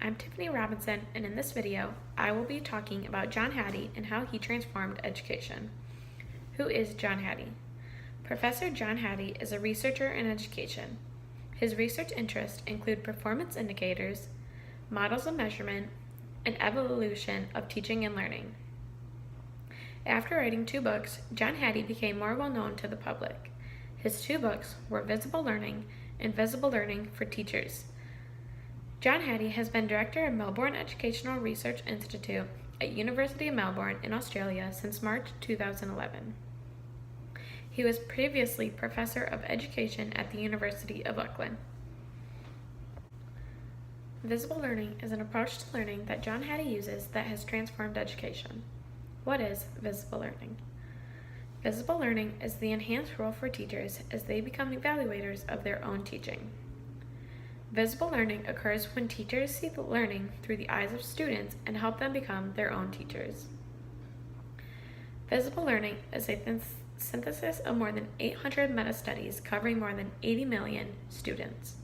I'm Tiffany Robinson, and in this video, I will be talking about John Hattie and how he transformed education. Who is John Hattie? Professor John Hattie is a researcher in education. His research interests include performance indicators, models of measurement, and evolution of teaching and learning. After writing 2 books, John Hattie became more well known to the public. His 2 books were Visible Learning and Visible Learning for Teachers. John Hattie has been director of Melbourne Educational Research Institute at University of Melbourne in Australia since March 2011. He was previously Professor of Education at the University of Auckland. Visible learning is an approach to learning that John Hattie uses that has transformed education. What is visible learning? Visible learning is the enhanced role for teachers as they become evaluators of their own teaching. Visible learning occurs when teachers see the learning through the eyes of students and help them become their own teachers. Visible learning is a synthesis of more than 800 meta-studies covering more than 80 million students.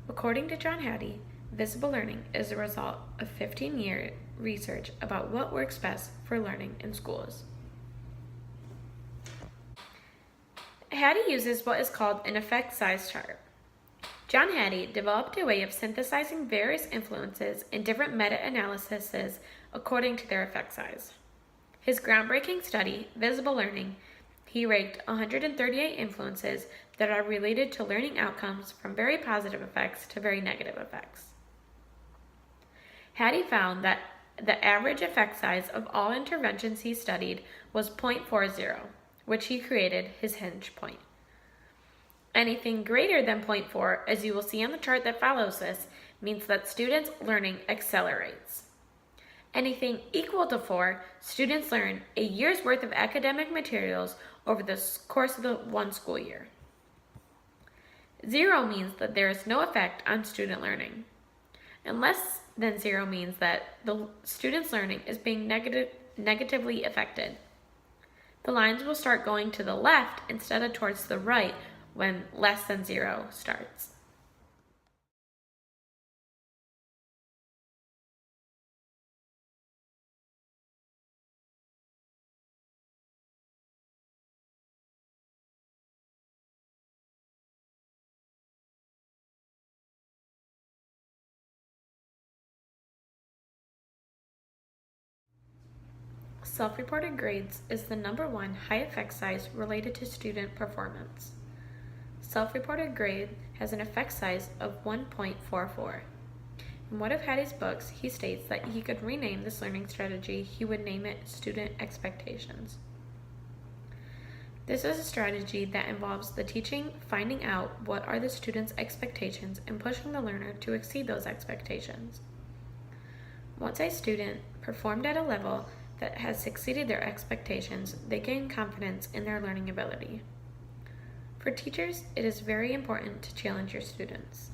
According to John Hattie, visible learning is a result of 15-year research about what works best for learning in schools. Hattie uses what is called an effect size chart. John Hattie developed a way of synthesizing various influences in different meta-analyses according to their effect size. His groundbreaking study, Visible Learning, he ranked 138 influences that are related to learning outcomes from very positive effects to very negative effects. Hattie found that the average effect size of all interventions he studied was 0.40, which he created his hinge point. Anything greater than 0.4, as you will see on the chart that follows this, means that students' learning accelerates. Anything equal to 4, students learn a year's worth of academic materials over the course of the 1 school year. 0 means that there is no effect on student learning. And less than 0 means that the student's learning is being negatively affected. The lines will start going to the left instead of towards the right when less than 0 starts. Self-reported grades is the #1 high effect size related to student performance. Self-reported grade has an effect size of 1.44. In one of Hattie's books, he states that he could rename this learning strategy. He would name it student expectations. This is a strategy that involves the teaching finding out what are the student's expectations and pushing the learner to exceed those expectations. Once a student performed at a level that has exceeded their expectations, they gain confidence in their learning ability. For teachers, it is very important to challenge your students.